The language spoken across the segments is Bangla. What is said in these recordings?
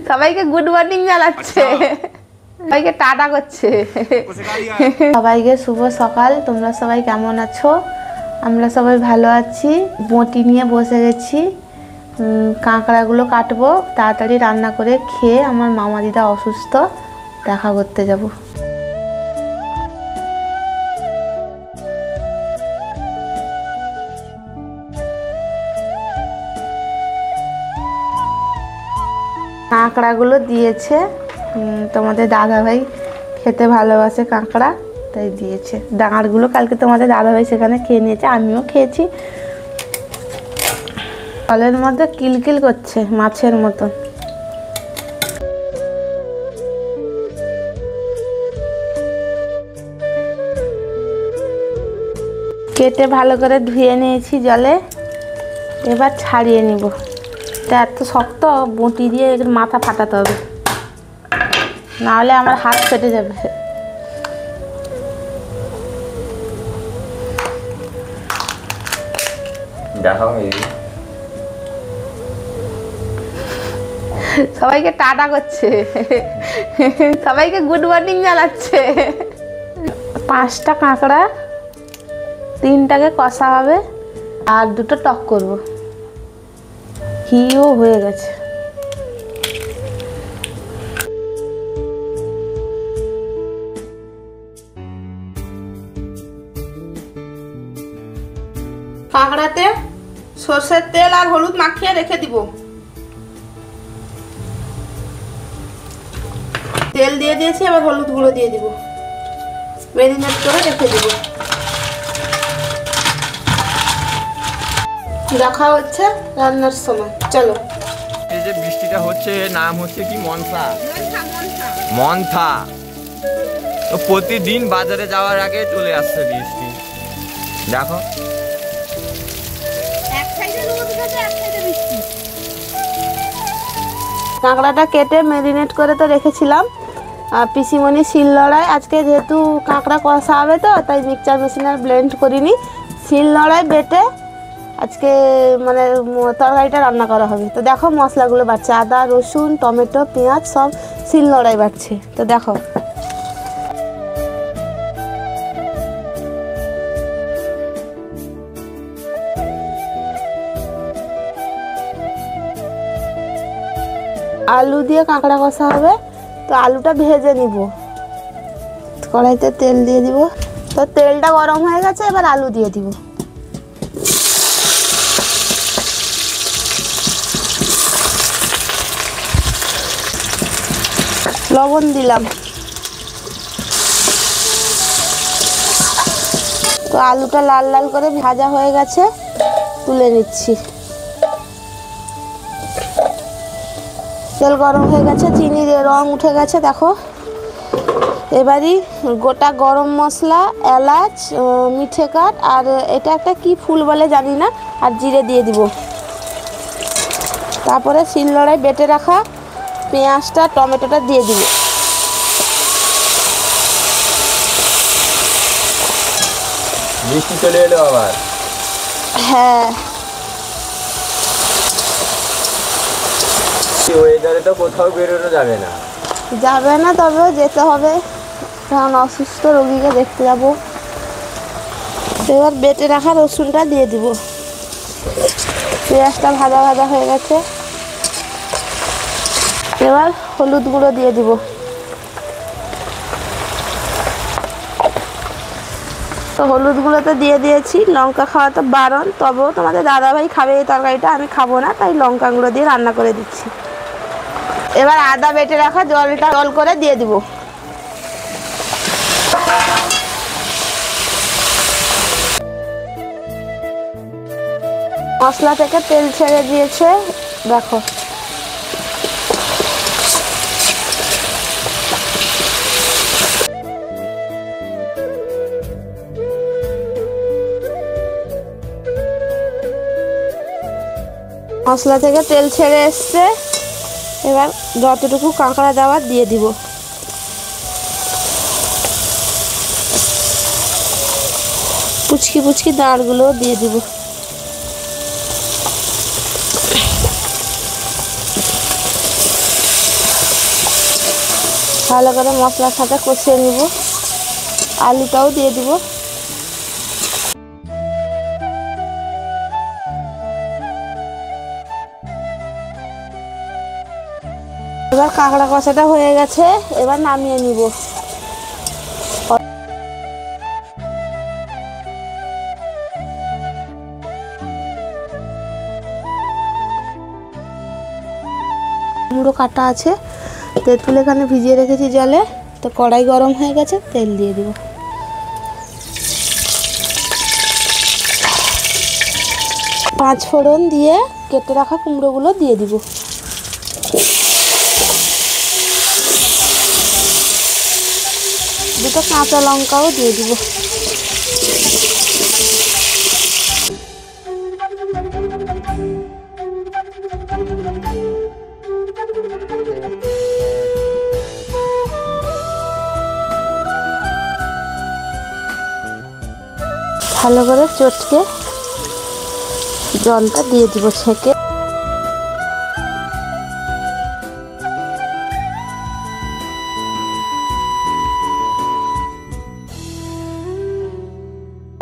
সবাইকে গুড মর্নিং জানাচ্ছে, সবাইকে টাটা করছে। সবাইকে শুভ সকাল। তোমরা সবাই কেমন আছো? আমরা সবাই ভালো আছি। বটি নিয়ে বসে গেছি, কাঁকড়াগুলো কাটবো, তাড়াতাড়ি রান্না করে খেয়ে আমার মামা দিদা অসুস্থ, দেখা করতে যাব। কাঁকড়াগুলো দিয়েছে, তোমাদের দাদাভাই খেতে ভালোবাসে কাঁকড়া, তাই দিয়েছে। ডাঁড়গুলো কালকে তোমাদের দাদাভাই সেখানে খেয়ে নিয়েছে, আমিও খেয়েছি। জলের মধ্যে কিলকিল করছে মাছের মতন। কেটে ভালো করে ধুয়ে নিয়েছি জলে, এবার ছাড়িয়ে নিব। এত শক্ত, বটি দিয়ে এর মাথা ফাটাতে হবে, নাহলে আমার হাত ফেটে যাবে। সবাইকে টাটা করছে, সবাইকে গুড মর্নিং জানাচ্ছে। 5টা কাঁকড়া, 3টাকে কষা হবে আর 2টো টক করব। ঘিও হয়ে গেছে। কাঁকড়াতে সরষের তেল আর হলুদ মাখিয়ে রেখে দিব। তেল দিয়ে দিয়েছি, আবার হলুদ গুঁড়ো দিয়ে দিব, ম্যারিনেট করে রেখে দিব। দেখা হচ্ছে রান্নার সময়, চলো। এই যে বৃষ্টিটা হচ্ছে, নাম হচ্ছে কি? মনসা। মনসা। তো প্রতিদিন বাজারে যাওয়ার আগে চলে আসছে বৃষ্টি, দেখো। কাঁকড়াটা কেটে ম্যারিনেট করে তো রেখেছিলাম। পিসিমণি শিলনোড়ায়, আজকে যেহেতু কাঁকড়া কষা হবে তো তাই মিক্সচার মেশিনে ব্লেন্ড করিনি, শিলনোড়ায় বেটে আজকে মানে তরকারিটা রান্না করা হবে। তো দেখো মশলাগুলো বাড়ছে, আদা রসুন টমেটো পেঁয়াজ সব শিলনোড়ায় বাড়ছে। তো দেখো আলু দিয়ে কাঁকড়া কষা হবে, তো আলুটা ভেজে নিব। কড়াইতে তেল দিয়ে দিব, তো তেলটা গরম হয়ে গেছে, এবার আলু দিয়ে দিব। লবণ দিলাম, তো আলুটা লাল লাল করে ভাজা হয়ে গেছে, তুলে নিচ্ছি। তেল গরম হয়ে গেছে, চিনির রং উঠে গেছে, দেখো। এবারই গোটা গরম মশলা, এলাচ, মিঠে কাঠ আর এটা একটা কি ফুল বলে জানি না, আর জিরে দিয়ে দিব। তারপরে শিলনোড়ায় বেটে রাখা পেঁয়াজটা টমেটোটা দিয়ে দিব। বৃষ্টি চলে এলো আবার। হ্যাঁ, ওয়েদারে তো কোথাও বেরোনো যাবে না। যাবে না, তবেও যেতে হবে, কারণ অসুস্থ রোগীকে দেখতে যাব। এবার বেটে রাখা রসুনটা দিয়ে দিব। পেঁয়াজটা ভাজা ভাজা হয়ে গেছে, এবার হলুদ গুঁড়ো দিয়ে দিব। তো হলুদ গুঁড়োতে দিয়ে দিয়েছি। লঙ্কা খাওয়া তো বারণ, তবেও তোমাদের দাদাভাই খাবে এই তরকারিটা, আমি খাবো না, তাই লঙ্কা গুঁড়ো দিয়ে রান্না করে দিচ্ছি। এবার আদা বেটে রাখা জলটা জল করে দিয়ে দিব। মশলা থেকে তেল ছেড়ে দিয়েছে, দেখো। মশলা থেকে তেল ছেড়ে এসছে, এবার যতটুকু কাঁকড়া দেওয়ার দিয়ে দিব। পুচকি পুচকি দাঁড়গুলো দিয়ে দিব। ভালো করে মশলার সাথে কষিয়ে নিব। আলুটাও দিয়ে দিব। এবার কাঁকড়া কষাটা হয়ে গেছে, এবার নামিয়ে নিব। কুমড়ো কাটা আছে, তেঁতুল এখানে ভিজিয়ে রেখেছি জলে। তো কড়াই গরম হয়ে গেছে, তেল দিয়ে দিব। পাঁচ ফোড়ন দিয়ে কেটে রাখা কুমড়োগুলো দিয়ে দিব। দুটো কাঁচা লঙ্কাও দিয়ে দিব। ভালো করে চটকে জলটা দিয়ে দিব ছেঁকে।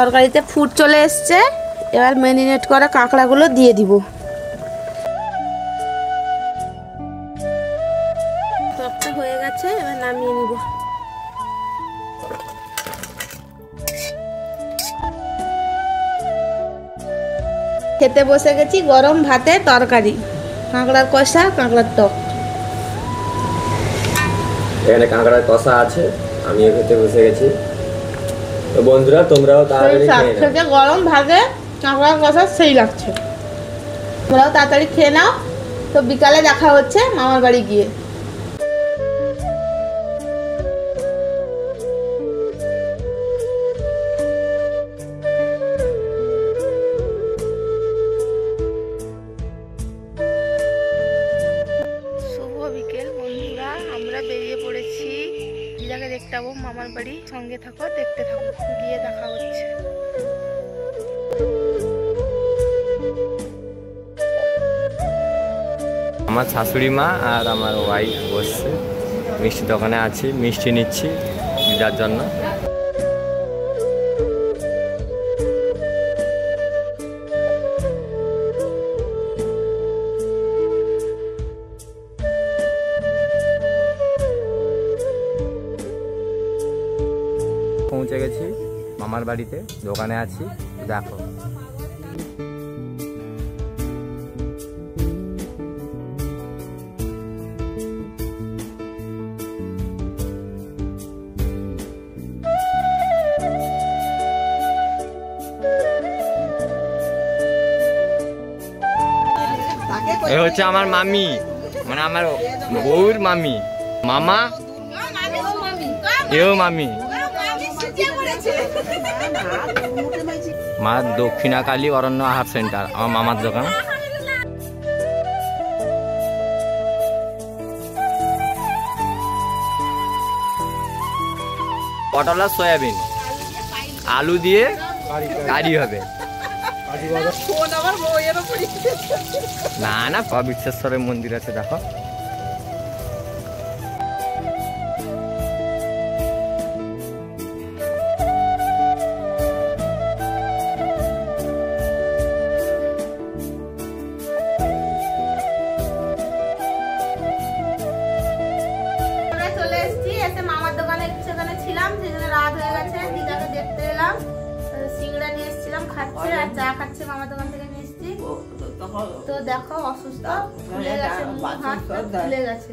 তরকারিতে ফুট চলে এসছে, এবার ম্যারিনেট করা কাঁকড়াগুলো দিয়ে দিব। টকটা হয়ে গেছে, এবার নামিয়ে নিব। খেতে বসে গেছি গরম ভাতে তরকারি, কাঁকড়ার কষা, কাঁকড়ার টক। এখানে কাঁকড়ার কষা আছে, আমিও খেতে বসে গেছি। তো বন্ধুরা তোমরাও তাড়াতাড়ি খেয়ে নাও। গরম ভাতে কাঁকড়ার কষা সেই লাগছে। তোমরাও তাড়াতাড়ি খেয়ে নাও। তো বিকালে দেখা হচ্ছে মামার বাড়ি গিয়ে। আমরা বেরিয়ে পড়েছি, দিদাকে দেখতে যাবো মামার বাড়ি। সঙ্গে থাকো, দেখতে থাকো, গিয়ে দেখা হচ্ছে। আমার শাশুড়ি মা আর আমার ওয়াইফ বসছে, মিষ্টি দোকানে আছি, মিষ্টি নিচ্ছি দিদার জন্য। পৌঁছে গেছি মামার বাড়িতে, দোকানে আছি, দেখো। এ হচ্ছে আমার মামি, মানে আমার বউর মামি। মামা এও মামি। মা দক্ষিণাকালী অরণ্য আহার সেন্টার, আমার মামার দোকান। পটল আর সয়াবিন, আলু দিয়ে কারি হবে। না না, বিশ্বেশ্বরের মন্দির আছে, দেখো। চলে এসেছি, এসে মামার দোকানে সেখানে ছিলাম, সেজন্য রাত হয়ে গেছে। দিদাকে দেখতে এলাম, সিংড়া নিয়ে এসেছিলাম, খাচ্ছে আর চা খাচ্ছে। মামার দোকান থেকে নিয়ে এসেছি। তো দেখো অসুস্থ, ফুলে গেছে, হাত ফুলে গেছে।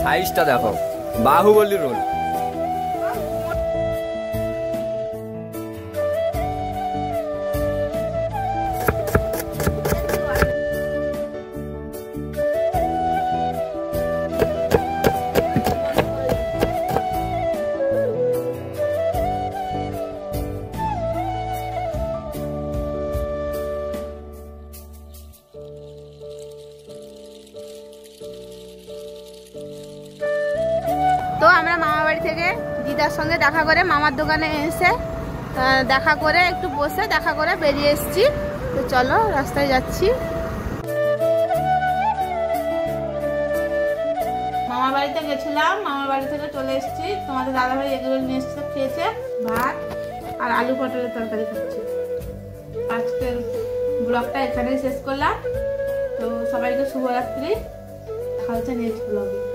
সাইজটা দেখো, বাহুবলী রোল। তো আমরা মামা বাড়ি থেকে দিদার সঙ্গে দেখা করে মামার দোকানে এসে দেখা করে একটু বসে দেখা করে বেরিয়ে এসেছি। তো চলো রাস্তায় যাচ্ছি। মামার বাড়িতে গেছিলাম, মামার বাড়ি থেকে চলে এসেছি। তোমাদের দাদাভাই এগুলো নিয়ে এসেছে, খেয়েছে ভাত আর আলু পটলের তরকারি খাচ্ছে। আজকের ব্লগটা এখানেই শেষ করলাম। তো সবাইকে শুভরাত্রি, দেখা হচ্ছে নেক্সট ব্লগে।